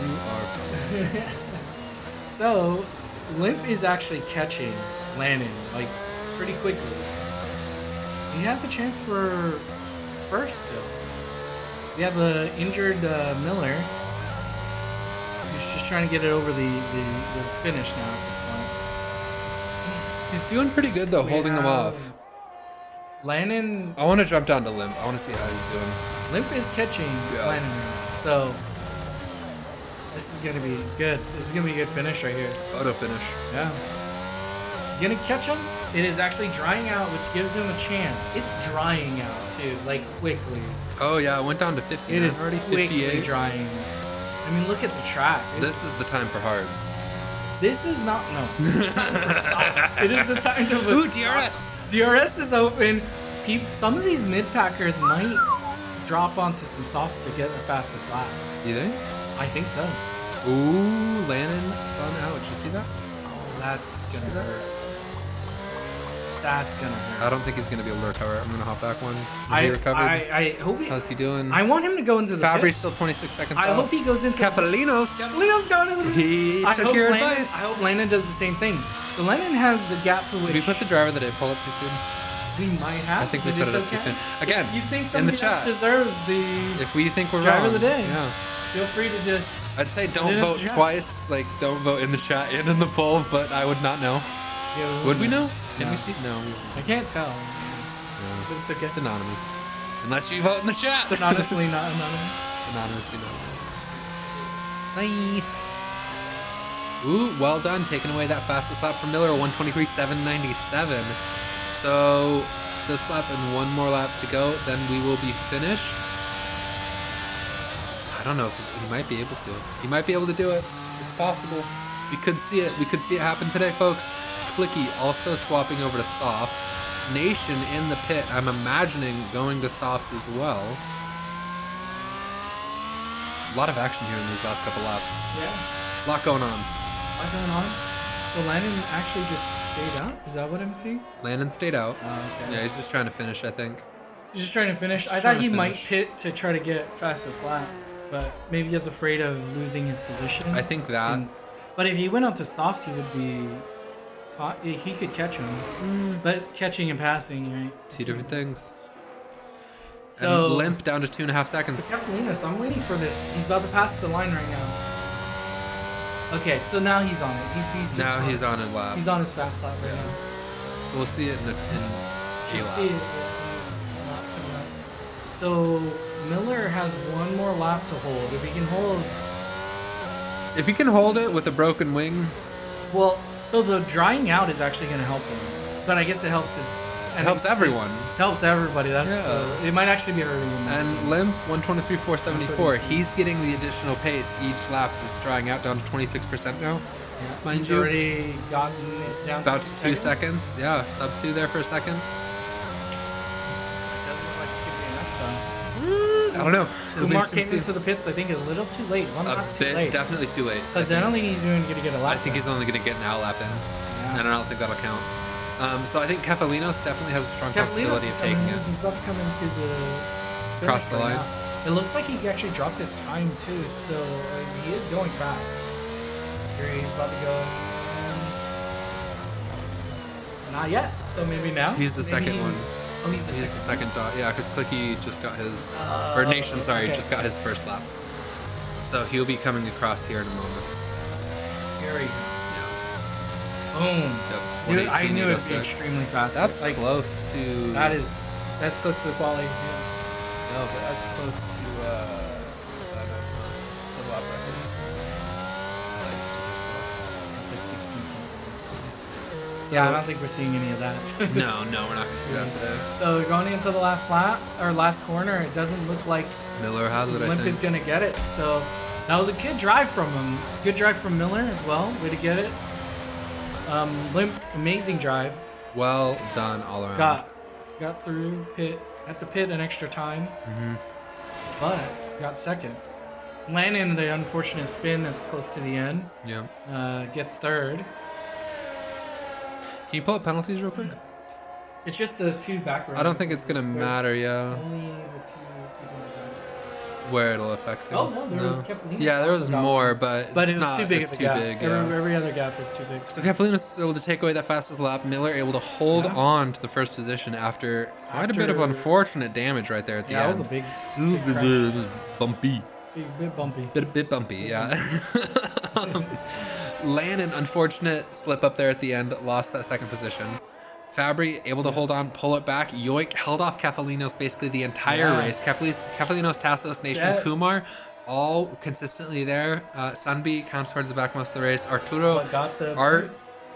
You are funny. So, Limp is actually catching Lannon like pretty quickly. He has a chance for first still. We have the injured Miller. He's just trying to get it over the finish now at this point. He's doing pretty good though, holding them off. Lannon. I want to jump down to Limp. I want to see how he's doing. Limp is catching Lannon right now. So this is gonna be good. This is gonna be a good finish right here. Photo finish. Yeah. He's gonna catch him. It is actually drying out, which gives him a chance. It's drying out too, like quickly. Oh yeah, it went down to 50. It is already quickly 58. drying. I mean, look at the track. This is the time for hards. This is not This is time for softs. It is the time to put Ooh, DRS. DRS is open. Some of these mid packers might drop onto some softs to get the fastest lap. You think? I think so. Ooh, Lannon spun out. Did you see that? Oh, that's gonna hurt. That's gonna hurt. I don't think he's gonna be able to recover. I'm gonna hop back one. I hope How's he doing? I want him to go into the Fabri's pit. still 26 seconds I out. hope he goes into Capellinos. Capellinos going into the pit. He took your advice. I hope Landon does the same thing. So Landon has a gap for which Did we put the driver of the day poll up too soon? we might have. I think we put it up too soon. Again, you think in the somebody chat, else deserves the if we think we're driver wrong, of the day? yeah. Feel free to just. I'd say don't Put it in vote the chat. twice. Like, don't vote in the chat and in the poll, but I would not know. Yeah, Would we know? Can No. we see? No. I can't tell. No. But it's okay. It's anonymous. Unless you vote in the chat. It's honestly not anonymous. It's anonymously not anonymous. Bye. Ooh, well done. Taking away that fastest lap from Miller, 123.797. So this lap and one more lap to go, then we will be finished. I don't know if he might be able to. He might be able to do it. It's possible. We could see it. We could see it happen today, folks. Clicky also swapping over to softs. Nation in the pit. I'm imagining going to softs as well. A lot of action here in these last couple laps. Yeah. A lot going on. What's going on? So Landon actually just stayed out? Is that what I'm seeing? Landon stayed out. Oh, okay. Yeah, he's just trying to finish, I think. He's just trying to finish. I Just thought trying he to might finish. pit to try to get fastest lap, but maybe he was afraid of losing his position. I think that. But if he went up to softs, he would be caught. He could catch him. But catching and passing, right? Two different things. So And limp down to 2.5 seconds. So Capellinos, I'm waiting for this. He's about to pass the line right now. Okay, so now he's on it. He's Now he's on a lap. He's on his fast lap right now. So we'll see it in You a can lap. see it in his lap coming up. So Miller has one more lap to hold. If he can hold, If he can hold it with a broken wing, well, so the drying out is actually going to help him. But I guess it helps his. it helps everyone. Helps everybody. That's Yeah. it might actually be hurting him. And limp 123.474. He's getting the additional pace each lap as it's drying out down to 26% now. mind He's you. already gotten it down About to 2 seconds. Yeah, sub 2 there for a second. Doesn't look like it should be enough though. I don't know. It'll be Kumar interesting came to into see. the pits, I think, a little too late. Well, A not too bit, late. definitely too late. Because I don't think he's even going to get a lap. I think he's only going to get an out lap in, Yeah. and I don't think that'll count. So I think Kefalinos definitely has a strong possibility of taking it. He's about to come into the Cross the finish right line. now. It looks like he actually dropped his time too, so he is going fast. Here he's about to go. Not yet, so maybe now. He's the Maybe second one. Oh, he's the He's the second. second dot. Yeah, because Clicky just got his, or Nation, sorry, okay. just got his first lap. So he'll be coming across here in a moment. Here we go. Yeah. Boom. Yep. Dude, I 118, knew it'd be 806. extremely fast. That's like close to. that's close to the quality. Yeah. No, but that's close to. No, it's not. The lap record. It's just It's like 16 something. so, Yeah, I don't think we're seeing any of that. No, we're not gonna see that today. So going into the last lap or last corner, it doesn't look like Miller has it, I Limp think. is gonna get it. So that was a good drive from him. Good drive from Miller as well. Way to get it. Limp, amazing drive. Well done all around. Got through pit at the pit an extra time, but got second. Landon, the unfortunate spin close to the end, Yeah. gets third. Can you pull up penalties real quick? It's just the two back runners. I don't think it's gonna matter, yeah, Only the two people that got it. where it'll affect Oh things. no, there was Kefalinos Yeah, there was also got more, one. but But it's it was not, too big it's of a too gap. big, yeah. Every other gap is too big. So Kefalinos was able to take away that fastest lap. Miller able to hold Yeah. on to the first position after quite a bit of After- unfortunate damage right there at the Yeah, end. it was a big, It was a crash. bit, it was bumpy. bit bumpy. Bit bumpy, yeah. Lannon, unfortunate slip up there at the end, lost that second position. Fabry able to hold on, pull it back. Yoik held off Kefalinos basically the entire Yeah. race. Kefalinos, Tassos, Nation, That- Kumar, all consistently there. Sunby kind of towards the back most of the race. Arturo, But got the Art,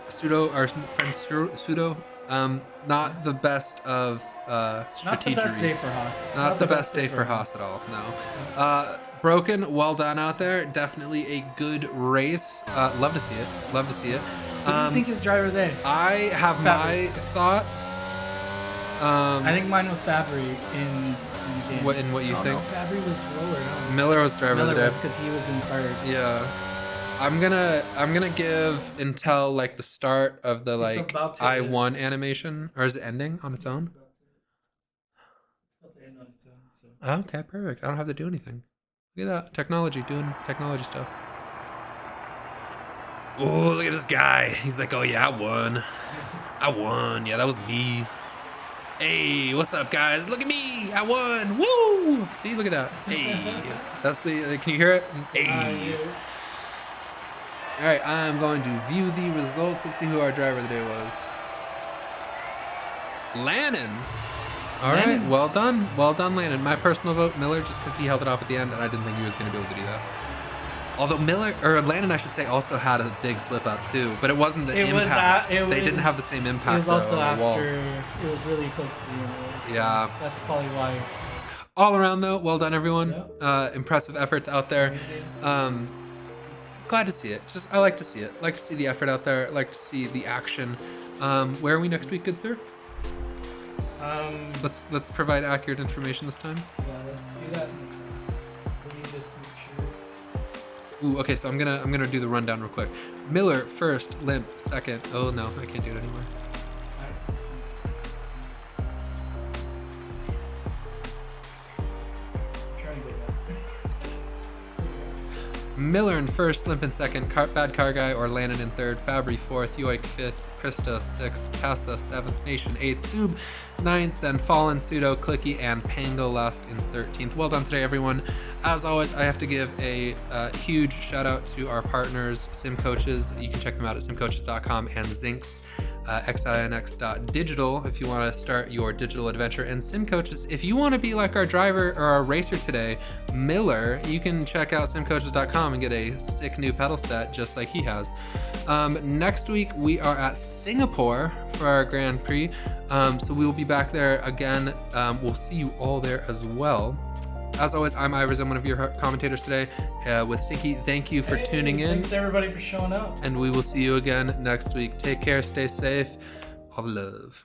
Pseudo, our friend Pseudo, not the best of strategy. Not the best day for Haas. Not the best day for Haas at all, no. Broken, well done out there. Definitely a good race. Love to see it. Love to see it. Who do you think is driver there? I have Fabry. my thought. I think mine was Fabry in the game. What you think? No, Fabry was lower. No. Miller was driver of the Miller day. was because he was in third. Yeah. I'm gonna give until like the start of the like about to I1 animation, or is it ending on its own? Okay, perfect. I don't have to do anything. Look at that technology, doing technology stuff. Oh, look at this guy. He's like, oh yeah, I won. Yeah, that was me. Hey, what's up, guys? Look at me. I won. Woo! See, look at that. Hey, that's the. Can you hear it? Hey. All right, I'm going to view the results. Let's see who our driver of the day was. Lannon. All right, Lannon. well done, Lannon. My personal vote, Miller, just because he held it off at the end, and I didn't think he was going to be able to do that. Although Lannon, I should say, also had a big slip up too, but it wasn't the impact. They didn't have the same impact. It was also on the wall. after it was really close to the end. So Yeah. that's probably why. All around though, well done everyone. Yep. Impressive efforts out there. Glad to see it. I like to see it. Like to see the effort out there. Like to see the action. Where are we next week, good sir? Let's provide accurate information this time. Yeah, let's do that. Let me just make sure. Ooh, okay, so I'm gonna do the rundown real quick. Miller first, Limp second. Oh no, I can't do it anymore. Alright, let's see. Trying to get that. Miller in first, Limp in second, Bad Car Guy or Lannon in third, Fabry fourth, Yoik fifth, Krista sixth, Tassa seventh, Nation eighth, Sub ninth, then Fallen, Pseudo, Clicky, and Pango last in 13th. Well done today, everyone. As always, I have to give a huge shout out to our partners, Sim Coaches. You can check them out at simcoaches.com and Zinx. xinx.digital if you want to start your digital adventure, and Sim Coaches if you want to be like our driver or our racer today, Miller. You can check out simcoaches.com and get a sick new pedal set just like he has. Next week we are at Singapore for our Grand Prix, so we will be back there again. We'll see you all there as well. As always, I'm Ivers. I'm one of your commentators today with Stinky. Thank you for tuning in. Thanks everybody for showing up. And we will see you again next week. Take care. Stay safe. All love.